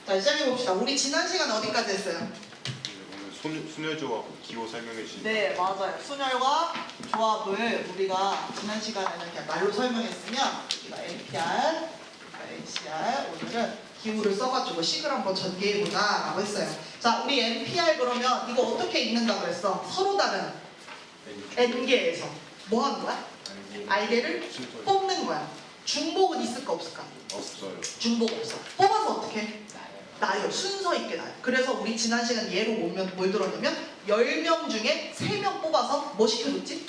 자, 시작해봅시다. 우리 지난 시간에 어디까지 했어요? 오늘 순혈조합 기호 설명해 주신. 네, 맞아요. 순혈과 조합을 우리가 지난 시간에는 그냥 말로 설명했으면 우리가 NPR, NCR 오늘은 기호를 써가지고 식을 한번 전개해보자 라고 했어요. 자, 우리 NPR 그러면 이거 어떻게 읽는다 그랬어? 서로 다른 N개에서 뭐 하는 거야? 알개를 뽑는 거야. 중복은 있을까 없을까? 없어요. 중복 없어. 뽑아서 어떻게 해? 나요. 순서 있게 나요. 그래서 우리 지난 시간 예로 보면 뭘 들었냐면 10명 중에 3명 뽑아서 뭐 시켜줬지?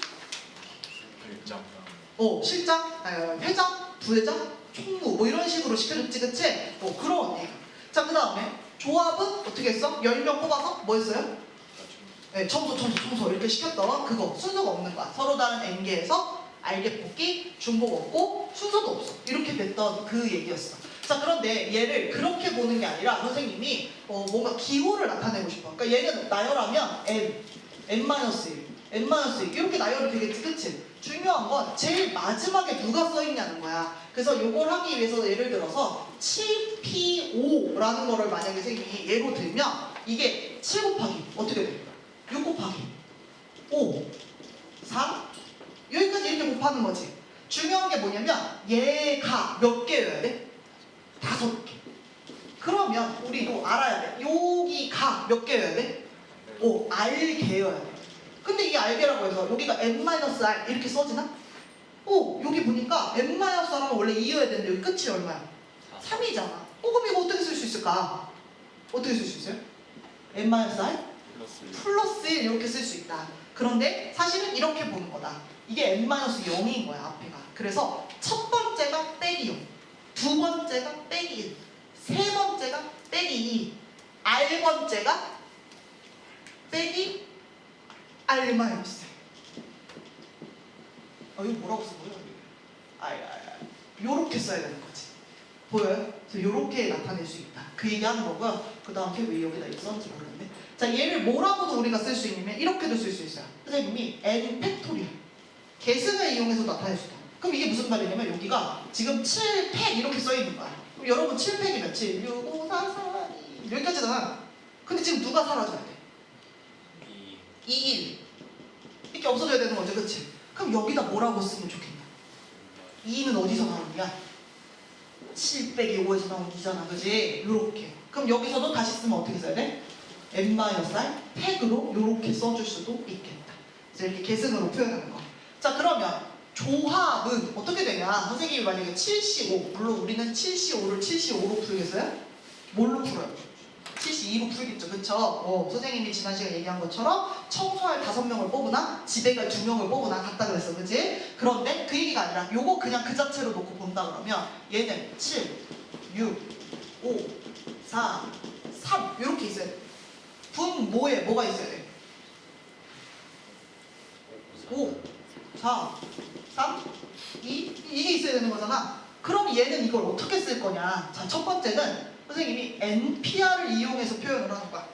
실장, 회장, 부회장, 총무 뭐 이런 식으로 시켜줬지, 그치? 그런 얘기. 자, 그 다음에 조합은 어떻게 했어? 10명 뽑아서 뭐 했어요? 네, 청소 이렇게 시켰던 그거 순서가 없는 거야. 서로 다른 N개에서 알개 뽑기, 중복 없고 순서도 없어. 이렇게 됐던 그 얘기였어. 자, 그런데 얘를 그렇게 보는 게 아니라 선생님이 뭔가 기호를 나타내고 싶어. 그러니까 얘는 나열하면 N-1, N-1 이렇게 나열이 되겠지, 그치? 중요한 건 제일 마지막에 누가 써있냐는 거야. 그래서 요걸 하기 위해서 예를 들어서 7P5라는 거를 만약에 선생님이 예로 들면 이게 7 곱하기 어떻게 돼? 6 곱하기 5, 3 여기까지 이렇게 곱하는 거지. 중요한 게 뭐냐면 얘가 몇 개여야 돼? 5개. 그러면 우리도 알아야 돼. 여기가 몇 개여야 돼? R개여야 돼. 근데 이게 R개라고 해서 여기가 N-R 이렇게 써지나? 여기 보니까 N-R은 원래 2여야 되는데 여기 끝이 얼마야? 3이잖아. 그럼 이거 어떻게 쓸 수 있을까? 어떻게 쓸 수 있어요? N-R 플러스 1 이렇게 쓸 수 있다. 그런데 사실은 이렇게 보는 거다. 이게 N-0인 거야, 앞에가. 그래서 첫 번째가 빼기 0, 두 번째가 빼기 1, 세 번째가 빼기 2, R번째가 빼기 R-. 이거 뭐라고 써보여? 요렇게 써야 되는 거지. 보여요? 그래서 요렇게 나타낼 수 있다. 그 얘기하는 거고요. 그 다음 게 왜 여기다 있었는지 모르겠네. 자, 얘를 뭐라고도 우리가 쓸 수 있냐면 이렇게도 쓸 수 있어요. 선생님이 N 팩토리얼 계승을 이용해서 나타낼 수 있다. 그럼 이게 무슨 말이냐면 여기가 지금 7팩 이렇게 써있는 거야. 그럼 여러분 7팩이면 7, 6, 5, 4, 4, 2 여기까지잖아. 근데 지금 누가 사라져야 돼? 2, 1 이렇게 없어져야 되는 거죠, 그치? 그럼 여기다 뭐라고 쓰면 좋겠냐? 2는 어디서 나오는 거야? 7 빼기 5에서 나온 2잖아, 그지? 요렇게. 그럼 여기서도 다시 쓰면 어떻게 써야 돼? N-R 팩으로 요렇게 써줄 수도 있겠다. 이제 이렇게 계승으로 표현하는 거. 자, 그러면 조합은 어떻게 되냐? 선생님이 만약에 7C5, 물론 우리는 7C5를 7C5로 풀겠어요? 뭘로 풀어요? 7C2로 풀겠죠, 그쵸? 선생님이 지난 시간에 얘기한 것처럼 청소할 5명을 뽑으나 집에 갈 2명을 뽑으나 같다 그랬어, 그치? 그런데 그 얘기가 아니라 요거 그냥 그 자체로 놓고 본다 그러면 얘는 7, 6, 5, 4, 3 이렇게 있어야 돼. 분모에 뭐가 있어야 돼? 5, 4, 3, 2 이게 있어야 되는 거잖아. 그럼 얘는 이걸 어떻게 쓸 거냐? 자, 첫 번째는 선생님이 NPR을 이용해서 표현을 하는 거야.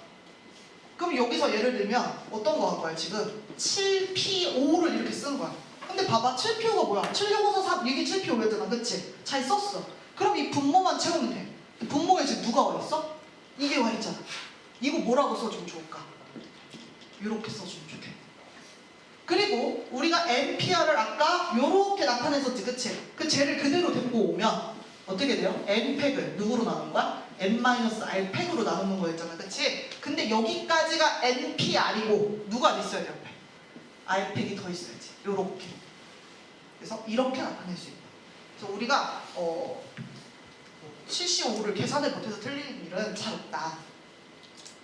그럼 여기서 예를 들면 어떤 거 할 거야? 지금 7P5를 이렇게 쓰는 거야. 근데 봐봐, 7P5가 뭐야? 7, 6, 5, 4, 3 이게 7P5였잖아, 그치? 잘 썼어. 그럼 이 분모만 채우면 돼. 분모에 지금 누가 와 있어? 이게 와 있잖아. 이거 뭐라고 써주면 좋을까? 이렇게 써주면 좋겠네. 그리고 우리가 NPR을 아까 이렇게 나타냈었지, 그치? 그 쟤를 그대로 데리고 오면 어떻게 돼요? N팩을 누구로 나누는 거야? N-R 팩으로 나누는 거였잖아, 그치? 근데 여기까지가 NPR이고 누가 있어야 돼, 옆에? R팩이 더 있어야지. 요렇게. 그래서 이렇게 나타낼 수 있다. 그래서 우리가 7C5를 계산을 못해서 틀리는 일은 잘 없다.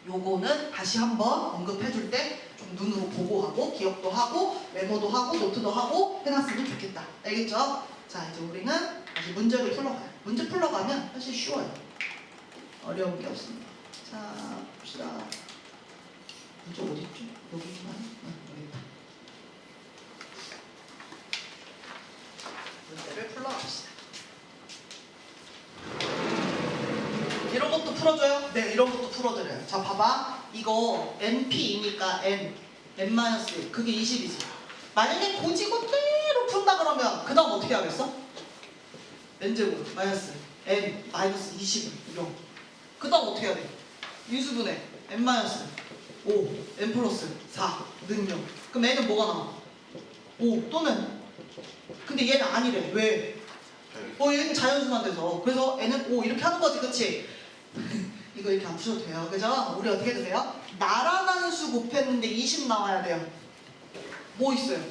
요거는 다시 한번 언급해줄 때 좀 눈으로 보고하고 기억도 하고 메모도 하고 노트도 하고 해놨으면 좋겠다. 알겠죠? 자, 이제 우리는 다시 문제를 풀러가요. 문제 풀러가면 사실 쉬워요. 어려운 게 없습니다. 자, 봅시다. 문제 어디있죠? 여기구나. 여기 있다. 문제를 풀러갑시다. 이런 것도 풀어줘요? 네, 이런 것도 풀어드려요. 자, 봐봐. 이거 NP이니까 N-1 그게 20이지. 만약에 고지고대로 푼다 그러면 그 다음 어떻게 하겠어? N제곱 마이너스 N 마이너스 20 이런. 그 다음 어떻게 해야 돼? 인수분해 n-5 n 플러스 4 능력. 그럼 n은 뭐가 나와? 5 또는 근데 얘는 아니래. 왜? 얘는 자연수만 돼서. 그래서 n은 5 이렇게 하는 거지, 그치? 이거 이렇게 안 푸셔도 돼요. 그죠? 우리 어떻게 해도 돼요? 나란한 수 곱했는데 20 나와야 돼요. 뭐 있어요?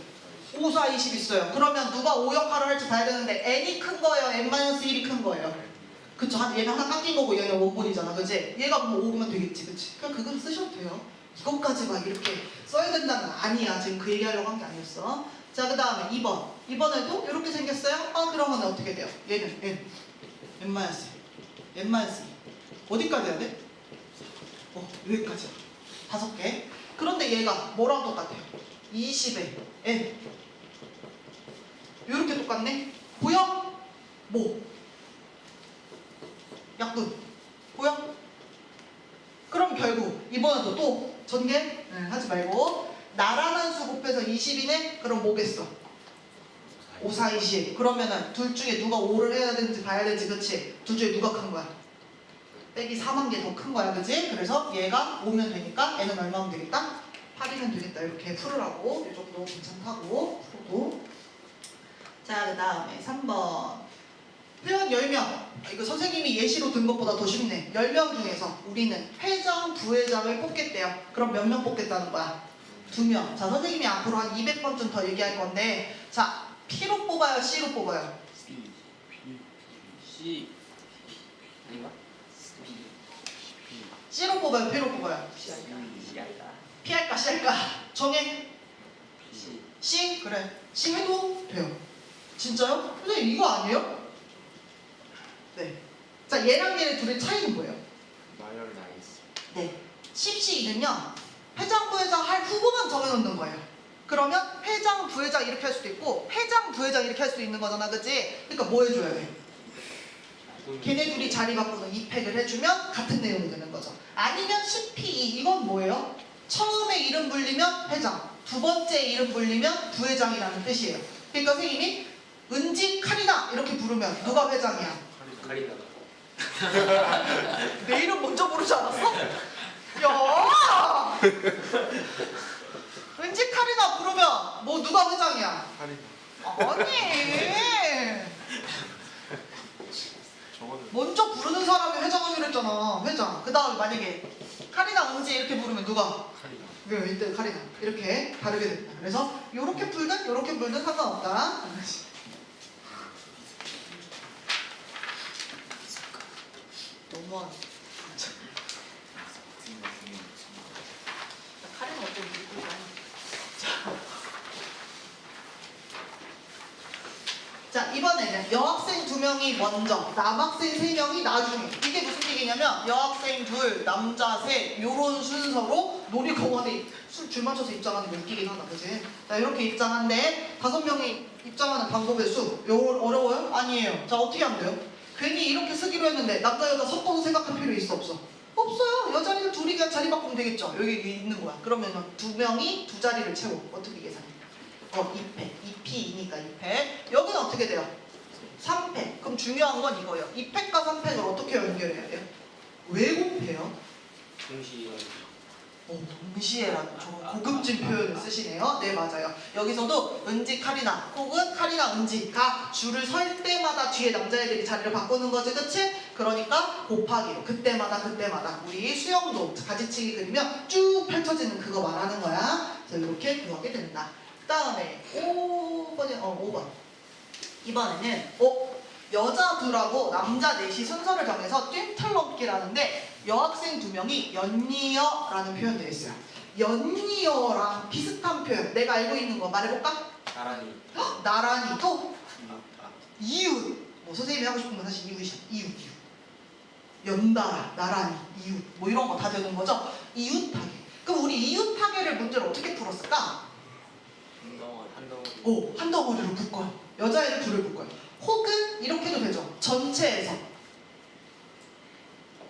5, 4, 20 있어요. 그러면 누가 5 역할을 할지 봐야 되는데 n이 큰 거예요? n-1이 큰 거예요? 그쵸? 얘는 하나 깎인 거고 얘는 원본이잖아. 그치? 얘가 뭐 5면 되겠지. 그치? 그냥 그건 쓰셔도 돼요. 이것까지 막 이렇게 써야 된다는 건 아니야. 지금 그 얘기하려고 한 게 아니었어. 자, 그 다음에 2번. 2번에도 이렇게 생겼어요? 그러면 어떻게 돼요? 얘는 n. n-2. 어디까지 해야 돼? 여기까지야. 5개. 그런데 얘가 뭐랑 똑같아요? 20에 n. 이렇게 똑같네? 보여? 뭐? 약분. 보여? 그럼 결국 이번에도 또 전개 하지 말고 나란한 수 곱해서 20이네? 그럼 뭐겠어? 5, 4, 20. 그러면은 둘 중에 누가 5를 해야 되는지 봐야 되지, 그치? 둘 중에 누가 큰 거야? 빼기 4만 개 더 큰 거야, 그치? 그래서 얘가 5면 되니까 얘는 얼마면 되겠다? 8이면 되겠다. 이렇게 풀으라고. 이 정도 괜찮다고 풀고. 자, 그 다음에 3번. 표현 10명. 이거 선생님이 예시로 든 것보다 더 쉽네. 10명 중에서 우리는 회장, 부회장을 뽑겠대요. 그럼 몇 명 뽑겠다는 거야? 2명. 자, 선생님이 앞으로 한 200번쯤 더 얘기할 건데, 자, P로 뽑아요? C로 뽑아요? C 아닌가? C로 뽑아요? P로 뽑아요? C 할까? P 할까? C 할까? 정해. C. C? 그래. C 해도 돼요. 진짜요? 선생님 이거 아니에요? 네. 자, 얘랑 얘네 둘의 차이는 뭐예요? 나열 나이스. 네. 10C는요, 회장, 부회장 할 후보만 정해놓는 거예요. 그러면 회장, 부회장 이렇게 할 수도 있고, 회장, 부회장 이렇게 할 수도 있는 거잖아, 그치? 그러니까 뭐 해줘야 돼? 걔네 둘이 자리 바꾸는 이팩을 해주면 같은 내용이 되는 거죠. 아니면 10P, 이건 뭐예요? 처음에 이름 불리면 회장, 두 번째 이름 불리면 부회장이라는 뜻이에요. 그러니까 선생님이 은지, 카리나 이렇게 부르면 누가 회장이야? 카리나가. 내 이름 먼저 부르지 않았어? 야! 은지, 카리나 부르면 뭐 누가 회장이야? 할인 아니! 저거는 먼저 부르는 사람이 회장하기로 했잖아. 회장. 그 다음에 만약에 카리나, 은지 이렇게 부르면 누가? 할인 왜 이때 카리나 이렇게 다르게 됩니다. 그래서 요렇게 풀든 요렇게 풀든 상관없다. 너무하네. 카리나 어때? 자, 이번에는 여학생 2명이 먼저, 남학생 3명이 나중에. 이게 무슨 얘기냐면 여학생 2, 남자 3 요런 순서로 놀이공원에 줄 맞춰서 입장하는 게 웃기긴 하다, 그지? 자, 이렇게 입장한데 5명이 입장하는 방법의 수. 요거 어려워요? 아니에요. 자, 어떻게 하면 돼요? 괜히 이렇게 쓰기로 했는데 남자 여자 섞어서 생각할 필요 있어 없어? 없어요. 여자리는 둘이 그냥 자리 바꾸면 되겠죠. 여기 있는 거야. 그러면 2명이 2자리를 채워. 어떻게 계산해? 2패. 2P이니까 2패. 여기는 어떻게 돼요? 3패. 그럼 중요한 건 이거예요. 2패과 3패를 어떻게 연결해야 돼요? 왜 곱해요? 동시. 동시에라는 좋은 고급진 표현을 쓰시네요. 네, 맞아요. 여기서도 은지, 카리나 혹은 카리나, 은지가 줄을 설 때마다 뒤에 남자애들이 자리를 바꾸는 거지, 그치? 그러니까 곱하기로 그때마다 우리 수영도 가지치기 그리면 쭉 펼쳐지는 그거 말하는 거야. 그래서 이렇게 구하게 된다. 그 다음에 5번. 이번에는 여자 2하고 남자 4이 순서를 정해서 뜀틀넘기라는데 여학생 2명이 연이어라는 표현 되어 있어요. 연이어랑 비슷한 표현 내가 알고 있는 거 말해볼까? 나란히. 나란히 또 이웃. 뭐 선생님이 하고 싶은 건 사실 이웃이야. 이웃. 연달아, 나란히, 이웃. 뭐 이런 거 다 되는 거죠? 이웃타계. 그럼 우리 이웃타계를 문제를 어떻게 풀었을까? 한 덩어리로 묶어요. 여자애를 둘을 묶어요. 혹은 이렇게 해도 되죠. 전체에서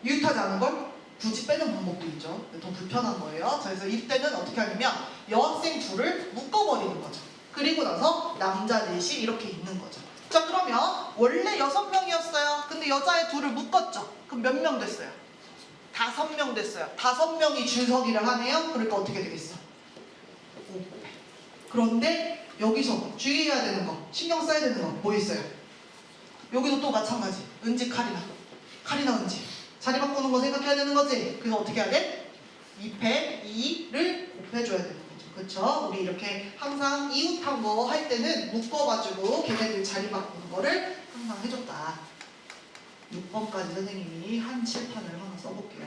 이웃하지 않은 걸 굳이 빼는 방법도 있죠. 더 불편한 거예요. 그래서 이때는 어떻게 하냐면 여학생 2를 묶어버리는 거죠. 그리고 나서 남자 4이 이렇게 있는 거죠. 자, 그러면 원래 6명이었어요. 근데 여자애 2를 묶었죠. 그럼 몇 명 됐어요? 5명 됐어요. 5명이 줄 서기를 하네요. 그러니까 어떻게 되겠어? 5패. 그런데 여기서 주의해야 되는 거, 신경 써야 되는 거 뭐 있어요? 여기도 또 마찬가지. 은지, 카리나. 카리나, 은지. 자리 바꾸는 거 생각해야 되는 거지. 그래서 어떻게 해야 돼? 2패 2를 곱해줘야 되는 거죠. 그쵸? 우리 이렇게 항상 이웃한 거 할 때는 묶어가지고 걔네들 자리 바꾸는 거를 항상 해줬다. 6번까지 선생님이 한 칠판을 하나 써볼게요.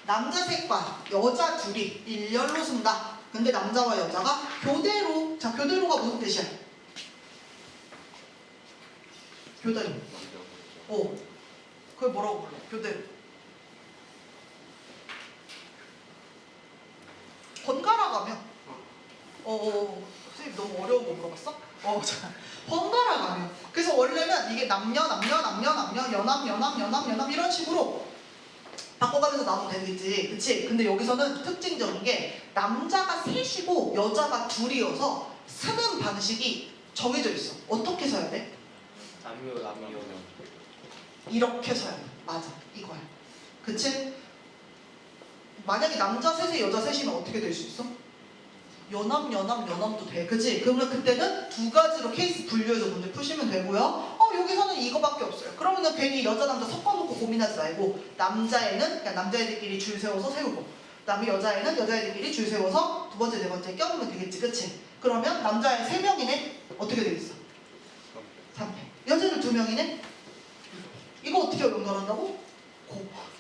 남자 셋과 여자 둘이 일렬로 쓴다. 근데 남자와 여자가 교대로. 자, 교대로가 무슨 뜻이야? 교대로. 그걸 뭐라고 불러? 교대로. 번갈아 가면. 선생님 너무 어려운 거 물어봤어? 자, 번갈아 가면. 그래서 원래는 이게 남녀, 연합 이런 식으로 바꿔가면서 나오면 되겠지. 그치? 근데 여기서는 특징적인 게 남자가 셋이고 여자가 둘이어서 쓰는 방식이 정해져 있어. 어떻게 써야 돼? 남녀. 이렇게 써야 돼. 맞아. 이거야. 그치? 만약에 남자 셋에 여자 셋이면 어떻게 될 수 있어? 연합도 돼. 그치? 그러면 그때는 두 가지로 케이스 분류해서 문제 푸시면 되고요. 여기서는 이거밖에 없어요. 그러면은 괜히 여자 남자 섞어놓고 고민하지 말고 남자애는 그냥 남자애들끼리 줄 세워서 세우고 그다음에 여자애는 여자애들끼리 줄 세워서 두 번째 네 번째 껴놓으면 되겠지. 그치? 그러면 남자애 3명이네? 어떻게 되겠어? 3패. 여자애들 2명이네? 이거 어떻게 연결한다고? 곱하기.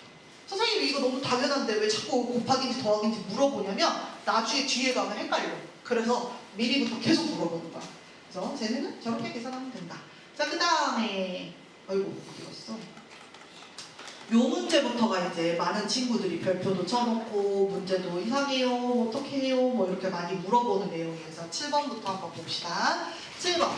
선생님이 이거 너무 당연한데 왜 자꾸 곱하기인지 더하기인지 물어보냐면 나중에 뒤에 가면 헷갈려. 그래서 미리부터 계속 물어보는 거야. 그래서 쟤네는 저렇게 계산하면 된다. 자, 그 다음에 어이구 어디 갔어? 요 문제부터가 이제 많은 친구들이 별표도 쳐놓고 문제도 이상해요, 어떻게 해요, 뭐 이렇게 많이 물어보는 내용이어서 7번부터 한번 봅시다. 7번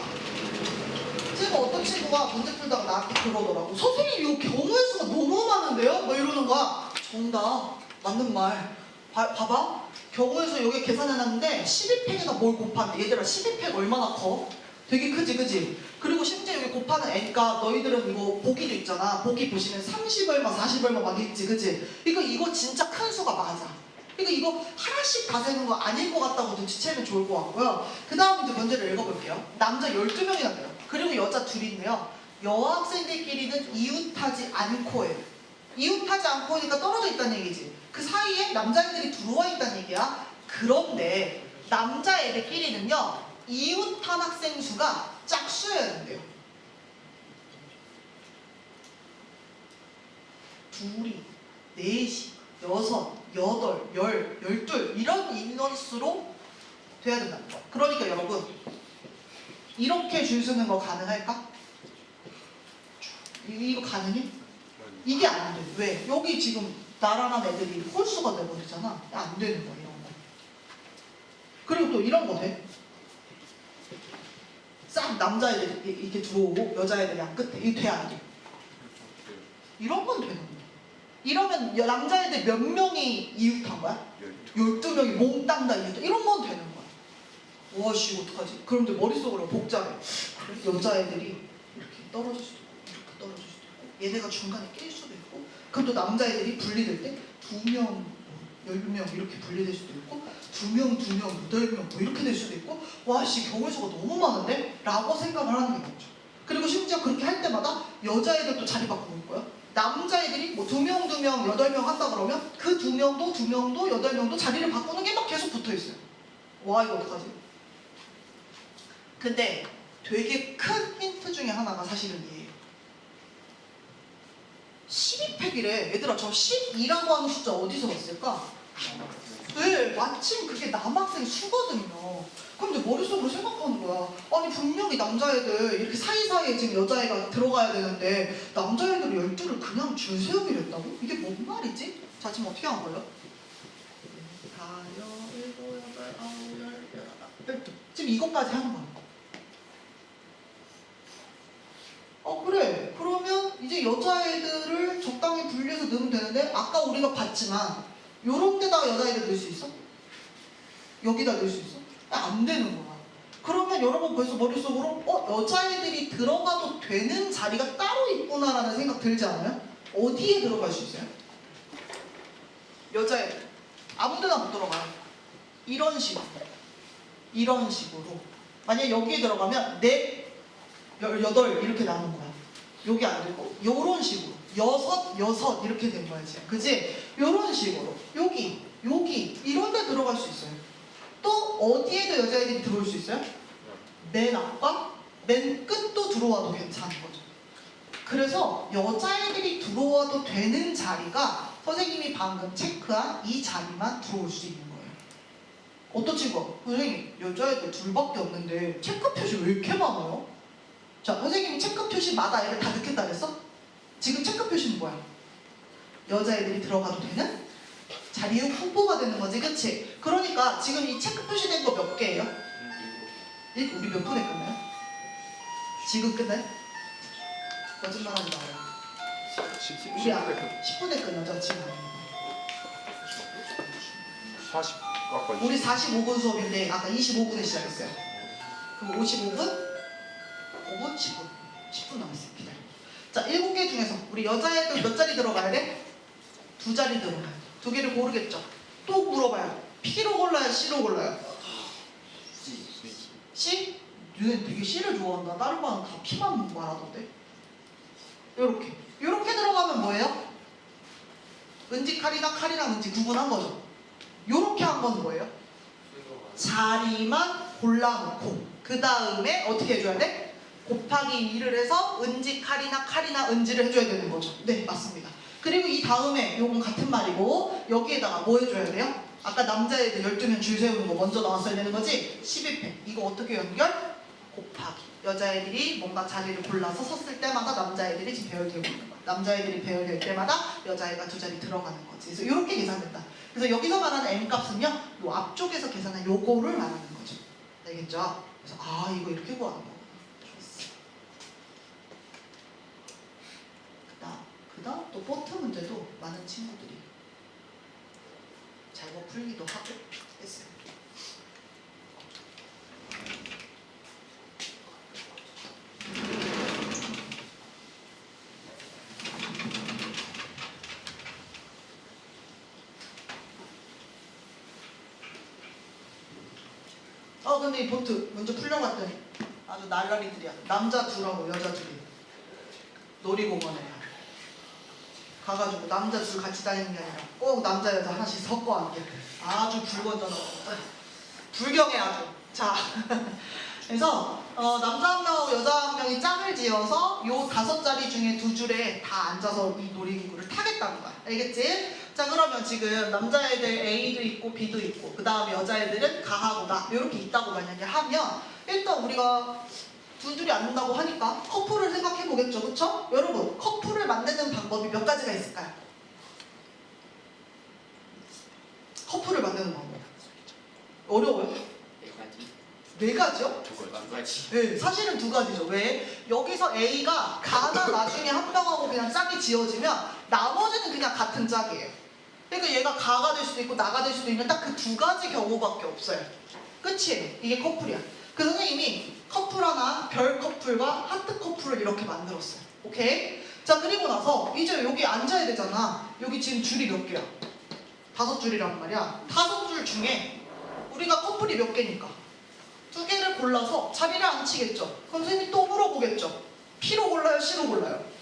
어떤 친구가 문제 풀다가 나한테 그러더라고. 선생님 이 경우의 수가 너무 많은데요? 뭐 이러는 거야. 정답. 맞는 말. 봐봐. 경우의 수 여기 계산해놨는데 12팩에다 뭘 곱하는데 얘들아 12팩 얼마나 커? 되게 크지 그지? 그리고 심지어 여기 곱하는 애니까 너희들은 이거 보기도 있잖아. 보기 보시면 30얼마 40얼마 막 있지 그지? 그러니까 이거 진짜 큰 수가 맞아. 그러니까 이거 하나씩 다 세는 거 아닐 것 같다고 눈치채면 좋을 것 같고요. 그 다음 이제 문제를 읽어볼게요. 남자 12명이나 돼요. 그리고 여자 둘인데요. 여학생들끼리는 이웃하지 않고예요. 이웃하지 않고니까 떨어져 있다는 얘기지. 그 사이에 남자애들이 들어와 있다는 얘기야. 그런데 남자애들끼리는요. 이웃한 학생 수가 짝수여야 된대요. 둘이, 넷이, 6, 8, 10, 12 이런 인원수로 돼야 된다는 거야. 그러니까 여러분 이렇게 줄 서는 거 가능할까? 이거 가능해? 이게 안 돼. 왜? 여기 지금 나란한 애들이 홀수가 돼버리잖아. 안 되는 거야 이런 거. 그리고 또 이런 거 돼. 싹 남자애들이 이렇게 들어오고 여자애들이 안 끝에. 이거 돼 안 돼? 이런 건 되는 거야. 이러면 남자애들 몇 명이 이웃한 거야? 12명이 몽땅 다 이웃. 이런 건 되는 거야. 와씨 어떡하지? 그런데 머릿속으로 복잡해. 여자애들이 이렇게 떨어질 수도 있고 이렇게 떨어질 수도 있고 얘네가 중간에 낄 수도 있고 그럼 또 남자애들이 분리될 때 2명, 10명 이렇게 분리될 수도 있고 2명, 8명 뭐 이렇게 될 수도 있고 와씨 경우의 수가 너무 많은데? 라고 생각을 하는 게 맞죠. 그리고 심지어 그렇게 할 때마다 여자애들도 자리 바꾸고 있고요. 남자애들이 뭐 2명, 8명 한다 그러면 그 2명도 8명도 자리를 바꾸는 게 막 계속 붙어있어요. 와 이거 어떡하지? 근데 되게 큰 힌트 중에 하나가 사실은 이에요. 12팩이래. 얘들아 저 12라고 하는 숫자 어디서 봤을까? 네, 마침 그게 남학생 수거든요. 근데 머릿속으로 생각하는 거야. 아니 분명히 남자애들 이렇게 사이사이에 지금 여자애가 들어가야 되는데 남자애들 12를 그냥 줄 세우기로 했다고? 이게 뭔 말이지? 자 지금 어떻게 한 거예요? 4, 7, 8, 9, 10, 12 지금 이것까지 하는 거야. 그래. 그러면 이제 여자애들을 적당히 분리해서 넣으면 되는데 아까 우리가 봤지만 요런 데다가 여자애들 넣을 수 있어? 여기다 넣을 수 있어? 안 되는 거야. 그러면 여러분 벌써 머릿속으로 여자애들이 들어가도 되는 자리가 따로 있구나라는 생각 들지 않아요? 어디에 들어갈 수 있어요? 여자애들 아무 데나 못 들어가요. 이런 식으로 만약에 여기에 들어가면 넷, 18 이렇게 나오는 거야. 여기 안 되고 요런 식으로 6 이렇게 된 거야 지금. 그지? 요런 식으로 여기 이런 데 들어갈 수 있어요. 또 어디에도 여자애들이 들어올 수 있어요? 맨 앞과 맨 끝도 들어와도 괜찮은 거죠. 그래서 여자애들이 들어와도 되는 자리가 선생님이 방금 체크한 이 자리만 들어올 수 있는 거예요. 어떤 친구야? 선생님 여자애들 둘밖에 없는데 체크 표시 왜 이렇게 많아요? 자, 선생님이 체크 표시마다 애를 다 넣겠다 그랬어? 지금 체크 표시는 뭐야? 여자애들이 들어가도 되는 자리의 후보가 되는 거지, 그치? 그러니까 지금 이 체크 표시된 거 몇 개예요? 우리 몇 분에 끝나요? 지금 끝나요? 거짓말하지 마요. 우리 10분에 끝나죠, 지금. 40 아까 우리 45분 수업인데 아까 25분에 시작했어요. 그럼 55분, 5분, 10분. 10분 남았어요. 기다려. 자, 7개 중에서 우리 여자애들 몇 자리 들어가야 돼? 2자리 들어가야 돼. 2개를 고르겠죠. 또 물어봐요. P로 골라요? C로 골라요? C? 얘는 되게 C를 좋아한다. 다른 반은 다 P만 말하던데. 요렇게 들어가면 뭐예요? 은지 칼이랑 은지 구분한 거죠. 요렇게 한 건 뭐예요? 자리만 골라놓고 그 다음에 어떻게 해줘야 돼? 곱하기 2를 해서 은지 칼이나 은지를 해줘야 되는 거죠. 네, 맞습니다. 그리고 이 다음에 요건 같은 말이고 여기에다가 뭐 해줘야 돼요? 아까 남자애들 12명 줄 세우는 거 먼저 나왔어야 되는 거지? 12팩 이거 어떻게 연결? 곱하기 여자애들이 뭔가 자리를 골라서 섰을 때마다 남자애들이 지금 배열되고 있는 거야. 남자애들이 배열될 때마다 여자애가 2자리 들어가는 거지. 그래서 이렇게 계산된다. 그래서 여기서 말하는 M값은요 요 앞쪽에서 계산한 요거를 말하는 거죠. 알겠죠? 그래서 이거 이렇게 구하는 거구나. 좋았어. 그다음 또 포트 문제도 많은 친구들이 잘못 풀기도 하고 했어요. 근데 이 보트 먼저 풀려갔더니 아주 날라리들이야. 남자 둘하고 여자 둘이 놀이공원에 가가지고 남자 둘 같이 다니는 게 아니라 꼭 남자 여자 하나씩 섞어 앉게. 아주 불건전하고 불경해 아주. 자 그래서 남자 1명하고 여자 1명이 짝을 지어서 요 5자리 중에 2줄에 다 앉아서 이 놀이기구를 타겠다는 거야. 알겠지? 자 그러면 지금 남자애들 A도 있고 B도 있고 그 다음에 여자애들은 가하고 나 이렇게 있다고 만약에 하면 일단 우리가 2줄이 앉는다고 하니까 커플을 생각해 보겠죠. 그쵸? 여러분 커플을 만드는 방법이 몇 가지가 있을까요? 커플을 만드는 방법 어려워요? 4가지요? 2가지. 네, 사실은 2가지죠. 왜? 여기서 A가 가나 나중에 한 명하고 그냥 짝이 지어지면 나머지는 그냥 같은 짝이에요. 그러니까 얘가 가가 될 수도 있고 나가 될 수도 있는 딱 그 2가지 경우밖에 없어요. 끝이 이게 커플이야. 그 선생님이 커플 하나, 별 커플과 하트 커플을 이렇게 만들었어요. 오케이? 자 그리고 나서 이제 여기 앉아야 되잖아. 여기 지금 줄이 몇 개야? 5줄이란 말이야. 5줄 중에 우리가 커플이 몇 개니까 2개를 골라서 자리를 앉히겠죠. 그럼 선생님이 또 물어보겠죠. P로 골라요? C로 골라요?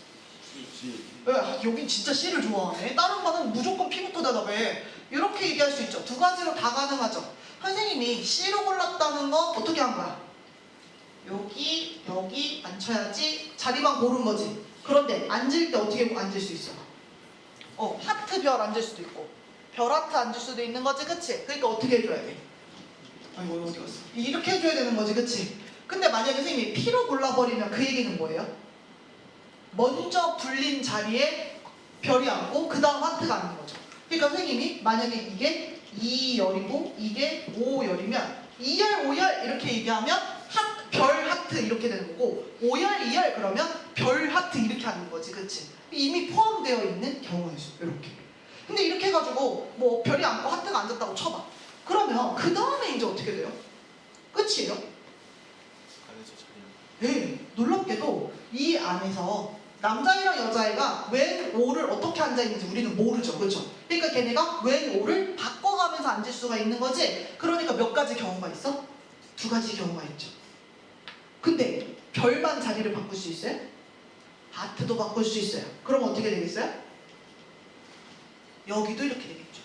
여긴 진짜 C를 좋아하네. 다른 반은 무조건 P부터 대답해. 이렇게 얘기할 수 있죠. 2가지로 다 가능하죠. 선생님이 C로 골랐다는 건 어떻게 한 거야? 여기 앉혀야지 자리만 고른 거지. 그런데 앉을 때 어떻게 앉을 수 있어? 하트 별 앉을 수도 있고 별 하트 앉을 수도 있는 거지. 그치? 그러니까 어떻게 해줘야 돼? 이거 어디 갔어? 이렇게 해줘야 되는 거지. 그치? 근데 만약에 선생님이 P로 골라버리면 그 얘기는 뭐예요? 먼저 불린 자리에 별이 앉고 그 다음 하트가 앉는 거죠. 그러니까 선생님이 만약에 이게 2열이고 이게 5열이면 2열, 5열 이렇게 얘기하면 별 하트 이렇게 되는 거고 5열, 2열 그러면 별 하트 이렇게 하는 거지. 그치? 이미 포함되어 있는 경우의 수 이렇게. 근데 이렇게 해가지고 뭐 별이 앉고 하트가 앉았다고 쳐봐. 그러면 그 다음에 이제 어떻게 돼요? 끝이에요? 네, 놀랍게도 이 안에서 남자애랑 여자애가 when, or를 어떻게 앉아있는지 우리는 모르죠. 그렇죠? 그러니까 걔네가 when, or를 바꿔가면서 앉을 수가 있는 거지. 그러니까 몇 가지 경우가 있어? 두 가지 경우가 있죠. 근데 별만 자리를 바꿀 수 있어요? 하트도 바꿀 수 있어요. 그럼 어떻게 되겠어요? 여기도 이렇게 되겠죠.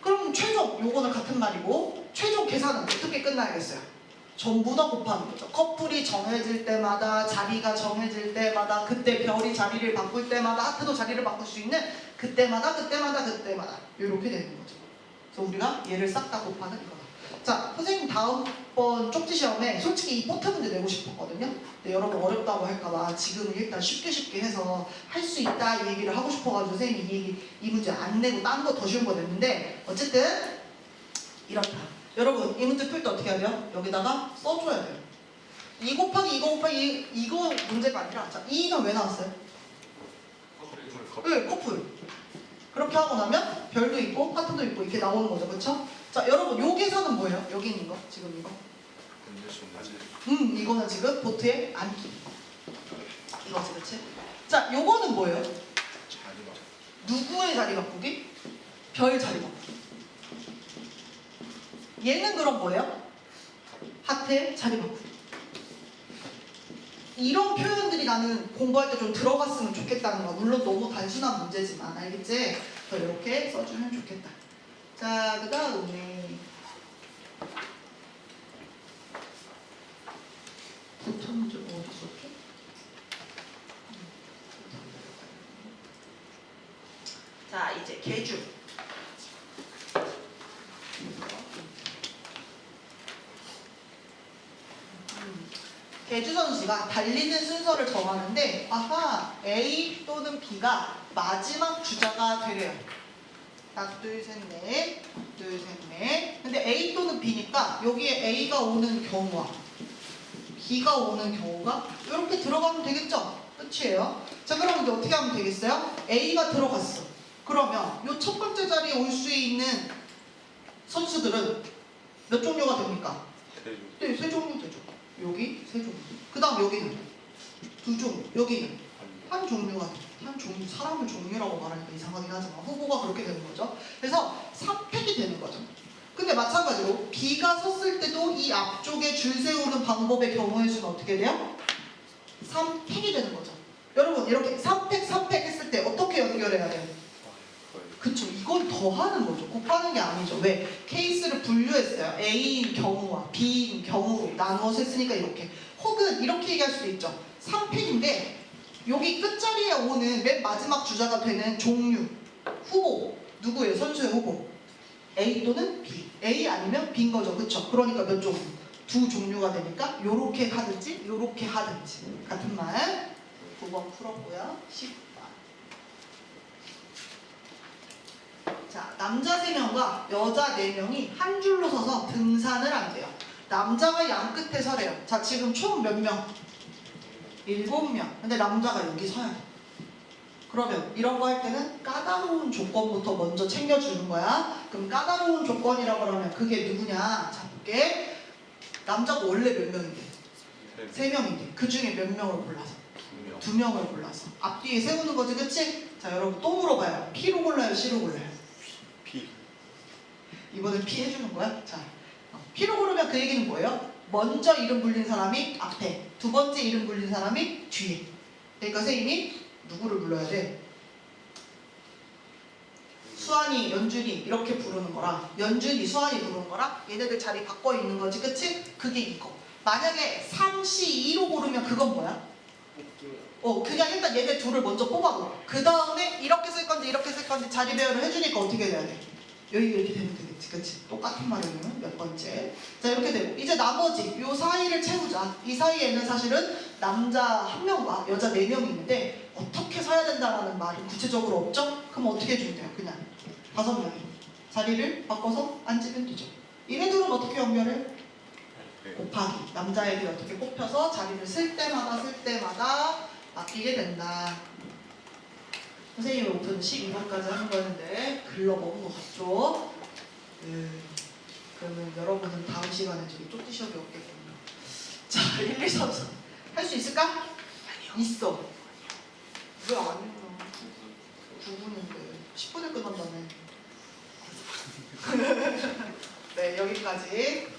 그럼 최종, 요거는 같은 말이고 최종 계산은 어떻게 끝나야겠어요? 전부 다 곱하는 거죠. 커플이 정해질 때마다, 자리가 정해질 때마다, 그때 별이 자리를 바꿀 때마다, 하트도 자리를 바꿀 수 있는 그때마다 이렇게 되는 거죠. 그래서 우리가 얘를 싹 다 곱하는 이거다. 자, 선생님 다음번 쪽지 시험에 솔직히 이 포트 문제 내고 싶었거든요. 근데 여러분 어렵다고 할까봐 지금은 일단 쉽게 해서 할 수 있다 이 얘기를 하고 싶어가지고 선생님이 이 문제 안 내고 딴 거 더 쉬운 거 냈는데 어쨌든 이렇다. 여러분 이 문제 풀 때 어떻게 해야 돼요? 여기다가 써줘야 돼요. 2 곱하기 2 곱하기 이거 문제가 아니라 자 2는 왜 나왔어요? 네, 커플. 그렇게 하고 나면 별도 있고 하트도 있고 이렇게 나오는 거죠. 그렇죠? 자 여러분 요 계산은 뭐예요? 여기 있는 거 지금 이거 이거는 지금 보트에 앉기 이거지. 그렇지? 자 요거는 뭐예요? 누구의 자리 바꾸기? 별 자리 바꾸기. 얘는 그럼 뭐예요? 하트의 자리 바꾸기. 이런 표현들이 나는 공부할 때 좀 들어갔으면 좋겠다는 거야. 물론 너무 단순한 문제지만 알겠지? 그래서 이렇게 써주면 좋겠다. 자, 그 다음에 부터 문제가 어디 있었죠? 자, 이제 계주. 계주 선수가 달리는 순서를 정하는데 아하 A 또는 B가 마지막 주자가 되래요. 하나 둘셋넷 둘셋넷 근데 A 또는 B니까 여기에 A가 오는 경우와 B가 오는 경우가 이렇게 들어가면 되겠죠? 끝이에요. 자 그럼 이제 어떻게 하면 되겠어요? A가 들어갔어. 그러면 이 첫 번째 자리에 올 수 있는 선수들은 몇 종류가 됩니까? 네, 세 종류 되죠. 여기 세 종류. 그 다음 여기는 두 종류. 여기는 한 종류가 한 종류. 사람을 종류라고 말하니까 이상하긴 하지만 후보가 그렇게 되는 거죠. 그래서 3팩이 되는 거죠. 근데 마찬가지로 B가 섰을 때도 이 앞쪽에 줄 세우는 방법의 경우의 수는 어떻게 돼요? 3팩이 되는 거죠. 여러분 이렇게 3팩 했을 때 어떻게 연결해야 돼요? 그쵸, 이건 더하는 거죠. 곱하는 게 아니죠. 왜? 케이스를 분류했어요. A인 경우와 B인 경우로 나누어서 했으니까 이렇게. 혹은 이렇게 얘기할 수도 있죠. 3팩인데 여기 끝자리에 오는 맨 마지막 주자가 되는 종류, 후보 누구예요? 선수의 후보 A 또는 B. A 아니면 B인 거죠. 그쵸? 그러니까 몇 종류? 두 종류가 되니까 요렇게 하든지 요렇게 하든지. 같은 말 9번 풀었고요. 10번. 자, 남자 3명과 여자 4명이 한 줄로 서서 등산을 한대요. 남자가 양 끝에 서래요. 자, 지금 총 몇 명? 7명. 근데 남자가 여기 서야 돼. 그러면 이런 거 할 때는 까다로운 조건부터 먼저 챙겨주는 거야. 그럼 까다로운 조건이라고 그러면 그게 누구냐? 자, 볼게. 남자가 원래 몇 명인데? 3명인데. 그 중에 몇 명을 골라서? 2명을 골라서. 앞뒤에 세우는 거지, 그치? 자, 여러분 또 물어봐요. P로 골라요? C로 골라요? P. 이번엔 P 해주는 거야? 자, P로 고르면 그 얘기는 뭐예요? 먼저 이름 불린 사람이 앞에, 두 번째 이름 불린 사람이 뒤에. 그러니까 선생님이 누구를 불러야 돼? 수환이, 연준이 이렇게 부르는 거랑 연준이, 수환이 부르는 거랑 얘네들 자리 바꿔 있는 거지, 그치? 그게 이거. 만약에 3C2로 고르면 그건 뭐야? 그냥 일단 얘네 둘을 먼저 뽑아놓고 그 다음에 이렇게 쓸 건지 이렇게 쓸 건지 자리 배열을 해주니까 어떻게 돼야 돼? 여기 이렇게 되면 되겠지, 그치? 똑같은 말이면 몇 번째? 자, 이렇게 되고 이제 나머지 요 사이를 채우자. 이 사이에는 사실은 남자 1명과 여자 4명이 있는데 어떻게 서야 된다라는 말은 구체적으로 없죠? 그럼 어떻게 해주면 돼요? 그냥 5명이 자리를 바꿔서 앉으면 되죠. 얘네들은 어떻게 연결해? 곱하기. 남자애들이 어떻게 뽑혀서 자리를 쓸 때마다 바뀌게 된다. 선생님이 오픈 12번까지 하는 거였는데 글러먹은 것 같죠? 그러면 여러분은 다음 시간에 저기 쪽지 시험이 없겠군요. 자, 1, 2, 3, 4 할 수 있을까? 있어. 왜 아니야? 9분인데 10분에 끝난다네. 네, 여기까지.